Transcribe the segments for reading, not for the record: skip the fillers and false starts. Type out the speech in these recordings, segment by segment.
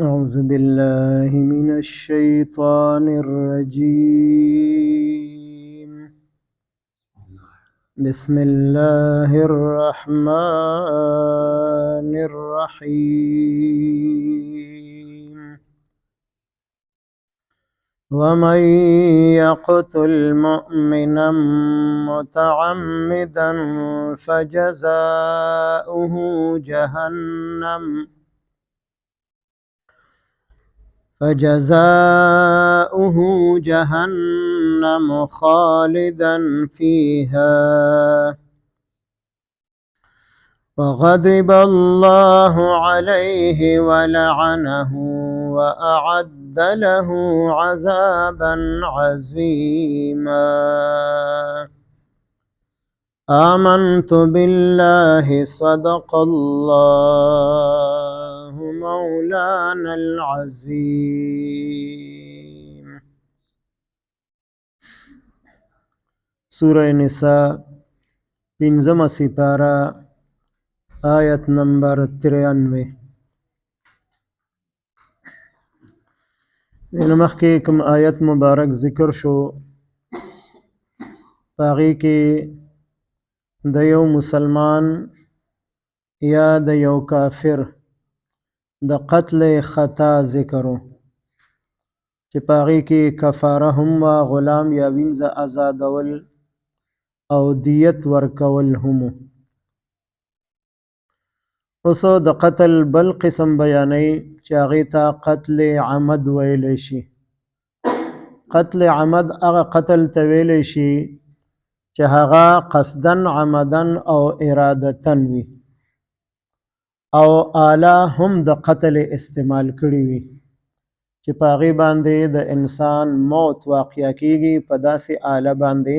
أعوذ بالله من الشيطان الرجيم. بسم الله الرحمن الرحيم. ومن يقتل مؤمنا متعمدا فجزاؤه جهنم خالدا فيها وغضب الله عليه ولعنه وأعد له عذابا عظيما. آمنت بالله صدق الله مولانا العظيم. سورة نساء پنځمه سپاره آیت نمبر 93. دینه مخکې کوم آیت مبارک ذکر شو، پاغي کې د یو مسلمان یا د یو کافر د قتل خطا ذکرو، چې پاغي کې کفاره هم وا، غلام یا وینځه آزادول او دیت ورکول هم. اوس د قتل بل قسم بیانوي چې هغې ته قتل عمد ویلی شي. قتل عمد هغه قتل ته ویلی شي چې هغه قصدن عمدن او ارادتن وي، او آله هم د قتل استعمال کړي وي چې په هغې باندې د انسان موت واقع کیږي. په داسې آله باندې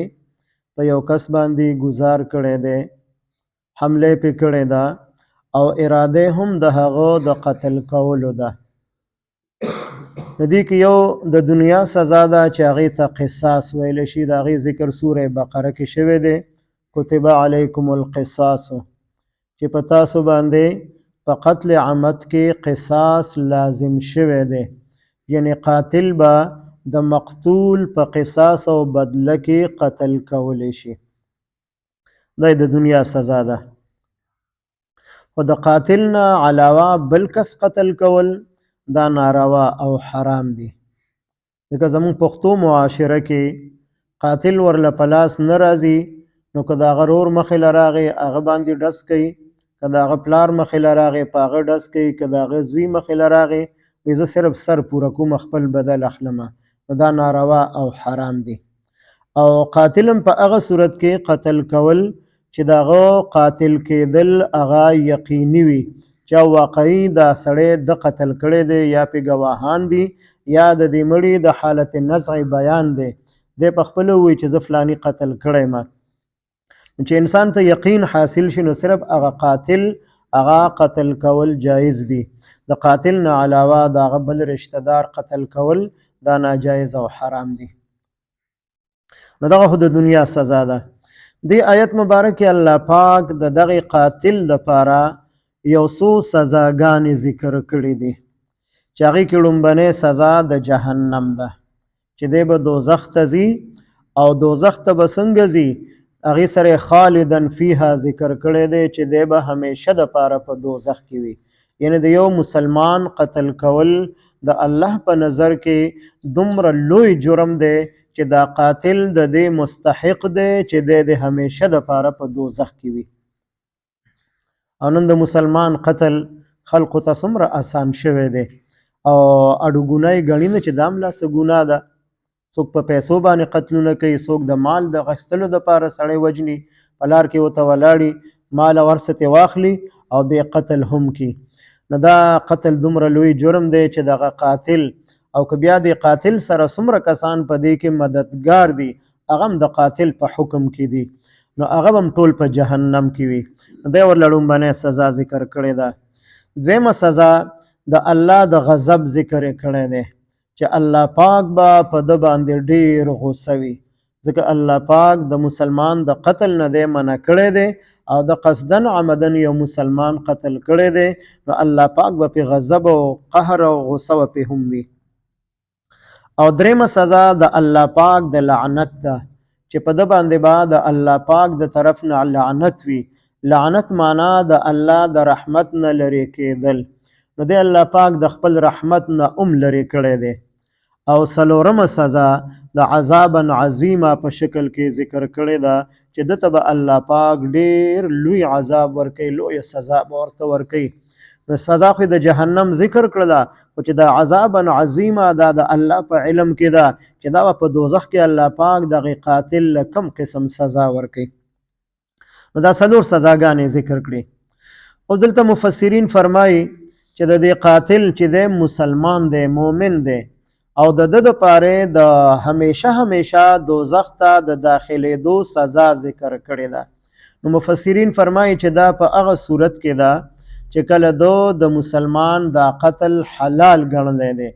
په یو کس باندې گزار کړی دی، حمله پې کړې ده، او اراده هم د هغه د قتل کولو ده. د دې کې یو د دنیا سزا ده چې هغې ته قصاص ویلی شي. د هغې ذکر سوره بقره کې شوی دی، کتب علیکم القصاص، چې په تاسو باندې په قتل عمد کې قصاص لازم شوی دی، یعنی قاتل به د مقتول په قصاص او بدله کې قتل کولی شي. دا د دنیا سزا ده. خو د قاتل نه علاوه بل کس قتل کول دا ناروا او حرام دي. ځکه زموږ پښتو معاشره کې قاتل ورله په لاس نه راځي، نو که د هغه رور مخې له راغی هغه باندې ډز کوي، که د هغه پلار مخې له راغی په هغه ډز کوي، که د هغه زوی مخې له راغی وایي زه صرف سر پوره کوم، خپل بدل اخلمه. نو دا ناروا او حرام دي. او قاتل هم په هغه صورت کې قتل کول چې د هغه قاتل کېدل هغه یقیني وي، چې واقعي دا سړی د قتل کړی دی، یا پې ګواهان دي، یا د دې مړي د حالت نزع بیان دی، دی په خپله ووایي چې زه فلاني قتل کړی ما. چې انسان ته یقین حاصل شي نو صرف هغه قاتل هغه قتل کول جایز دي. د قاتل نه علاوه د هغه بل رشته دار قتل کول دا ناجایز او حرام دي. نو دغه خو د دنیا سزا ده. دې آیت مبارک کې الله پاک د دغه قاتل دپاره یو څو سزاګانې ذکر کړي دي، چې هغې کې لومبنۍ سزا د جهنم ده، چې دی به دوزخ ته ځي، او دوزخ ته به څنګه ځي؟ هغې سره خالدن فیها ذکر کړی دی چې دی به همیشه دپاره په دوزخ کې وي. یعنی د یو مسلمان قتل کول د الله په نظر کې دومره لوی جرم دی چې دا قاتل د دې مستحق دی چې دی د همیشه دپاره په دوزخ کې وي. او نن د مسلمان قتل خلقو ته څومره آسان شوی دی، او اډو ګناه یې ګڼي نه چې دا هم لا څه ګناه ده. څوک په پیسو باندې قتلونه کوي، څوک د مال د اخیستلو دپاره سړی وجني، په لار کې ورته ولاړي مال ورڅتې واخلي او بیا قتل هم کي. نو دا قتل دومره لوی جرم دی چې دغه قاتل، او که بیا د قاتل سره څومره کسان په دې کې مددګار دي، هغه هم د قاتل په حکم کې دي، نو هغه هم ټول په جهنم کې وي. دی ورله لومبنۍ سزا ذکر کړې ده. دویمه سزا د الله د غضب ذکر یې کړی دی، چې الله پاک به په ده باندې ډېر غصه وي. ځکه الله پاک د مسلمان د قتل نه دی منع کړی دی او د قصدن عمدن یو مسلمان قتل کړی دی نو الله پاک به پې غضب او قهر او غصه به پې هم وي. او درېمه سزا د الله پاک د لعنت ده چې په ده باندې به د الله پاک د طرف نه لعنت وي. لعنت معنا د الله د رحمت نه لرې کېدل، نو دی الله پاک د خپل رحمت نه لرې کړی دی. او څلورمه سزا د عذابا عظیمه په شکل کې ذکر کړې ده چې دته به الله پاک ډېر لوی عذاب ورکوي، لویه سزا به ورته ورکوي. نو سزا خو د جهنم ذکر کړله خو چې د عذابا عظیمه دا د الله په علم کې ده چې دا په دوزخ کې الله پاک دغه قاتل له کم قسم سزا ورکوي. نو دا څلور سزاګانې ذکر کړي. او دلته مفسرین فرمایي چې د دې قاتل چې دی مسلمان دی، مؤمن دی او د ده دپاره د همیشه دوزخ ته د داخلېدو سزا ذکر کړې ده. نو مفسرین فرمایي چې دا په هغه صورت کې ده چې کله د مسلمان دا قتل حلال ګڼلی دی،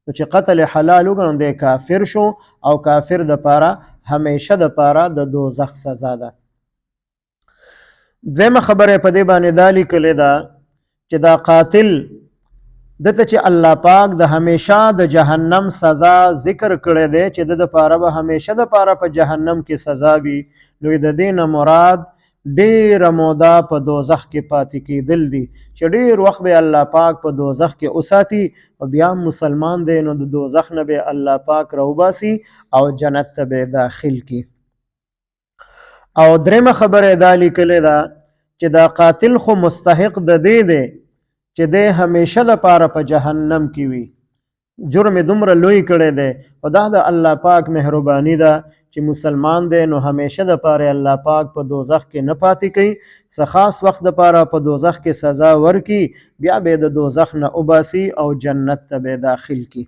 نو چې قتل حلال وګڼو دی کافر شو او کافر دپاره همیشه دپاره د دوزخ سزا ده. دویمه خبره په دې باندې دا لیکلې ده چې دا قاتل دته چې الله پاک د همیشه د جهنم سزا ذکر کړی دی چې د دپاره به همیشه دپاره په جهنم کې سزا وي، نو د دې نه مراد ډېره موده په دوزخ کې پاتې کېدل دي چې ډېر وخت به الله پاک په دوزخ کې وساتي او بیا مسلمان دی نو د دوزخ نه به الله پاک راوباسي او جنت ته به داخل کی. او درېمه خبره دا لیکلې ده چې دا قاتل خو مستحق د دې دی چې دی همیشه دپاره په جهنم کې وي، جرم دومره لوی کړی دی او دا د الله پاک مهرباني ده چې مسلمان دی نو همیشه دپاره الله پاک په دوزخ کې نه پاتې کوي، څه خاص وخت دپاره په دوزخ کې سزا ورکي بیا به د دوزخ نه وباسي او جنت ته به داخل کی.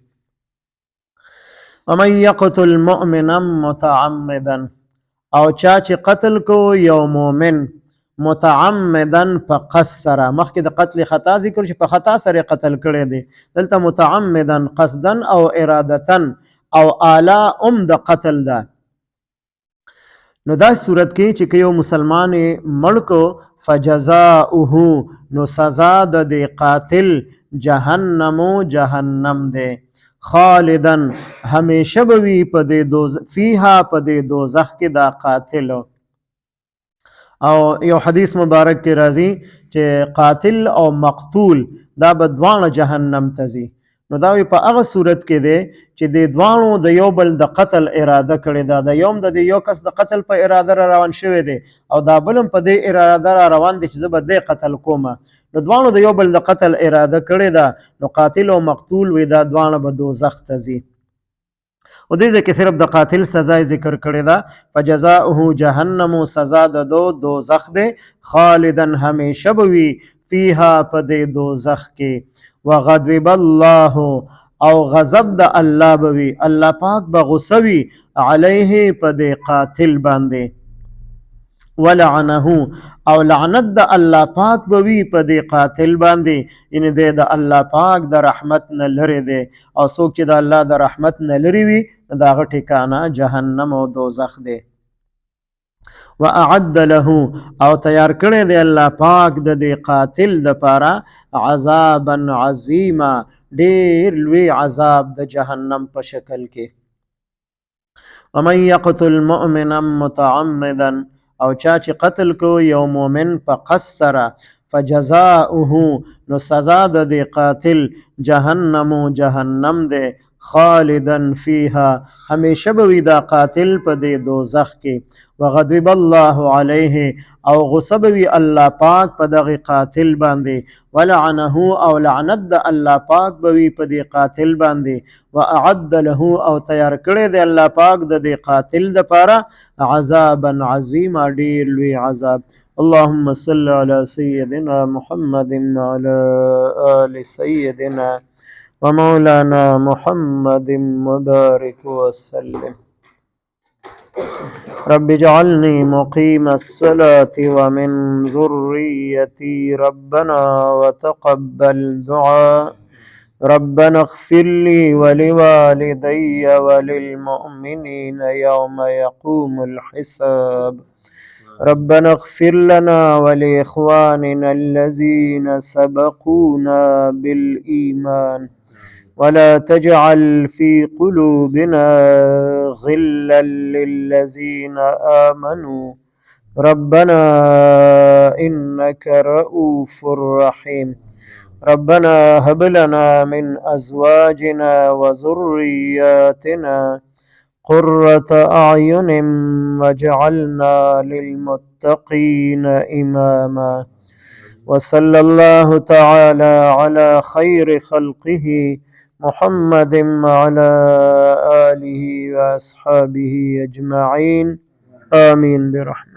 ومن یقتل مؤمنا متعمدا، او چا چې قتل کو یو مؤمن متعمدن په قصد سره، مخکې د قتل خطا ذکر چې په خطا سره قتل کړی دی، دلته متعمدن قصدن او ارادتن او اعلی د قتل ده. نو دا صورت کې چې یو مسلمان مړ کو فجزاؤه، نو سزا د دې قاتل جهنم دی، خالدن همیشه به وي په دې فیها په دې دوزخ کې دا قاتل. او یو حدیث مبارک کې راځي چې قاتل او مقتول دا به دواړه جهنم ته ځي. نو دا په هغه صورت کې دی چې د دواړو د یو بل د قتل اراده کړې ده، د یوم د یو کس د قتل په اراده را روان شوی دی او دا بلم په دې اراده را روان دی چې زه به دې قتل کومه، نو دواړو د یو بل د قتل اراده کړې ده، نو قاتل او مقتول وي دا دواړه به دوزخ ته ځي. او دې ځکه صرف د قاتل سزا ذکر کړې ده، فجزاؤه جهنم، سزا د دوزخ دی، خالدن همیشه به وي فیها په دې دوزخ کې. وغضب الله، او غضب د الله به وي، الله پاک به غصه وي علیه په دې قاتل باندې. ولعنه، او لعنت د الله پاک به وي په دې قاتل باندې، یعنی دی د الله پاک د رحمت نه لرې دی او څوک چې د الله د رحمت نه لرې وي د هغه ټکانه جهنم او دوزخ دی. واعد له، او تیار کړی دی الله پاک د دې قاتل دپاره عذابا عظیما، ډېر لوی عذاب د جهنم په شکل کې. ومن یقتل مؤمنا متعمدا، او چا چې قتل کو یو مؤمن په قصد سره، فجزاؤه، نو سزا د دې قاتل جهنم دی، خالدن فیها همیشه به وي دا قاتل په دې دوزخ کې. وغضب الله علیه، او غصه به وي الله پاک په دغه قاتل باندې. ولعنه، او لعنت د الله پاک به وي په دې قاتل باندې. واعد له، او تیار کړی دی الله پاک د دې قاتل دپاره عذابا عظیما، ډېر لوی عذاب. اللهم صل على سيدنا محمد وعلى آل سيدنا ومولانا محمد وبارك وسلم. رب اجعلني مقيم الصلاة ومن ذريتي ربنا وتقبل دعاء ربنا اغفر لي ولوالدي وللمؤمنين يوم يقوم الحساب. ربنا اغفر لنا ولإخواننا الذين سبقونا بالإيمان ولا تجعل في قلوبنا غلا للذين آمنوا ربنا إنك رؤوف رحيم. ربنا هب لنا من أزواجنا وذرياتنا قرة أعين واجعلنا للمتقين إماما. وصلى الله تعالى على خير خلقه محمد وعلى آله وأصحابه أجمعين. آمين برحمته.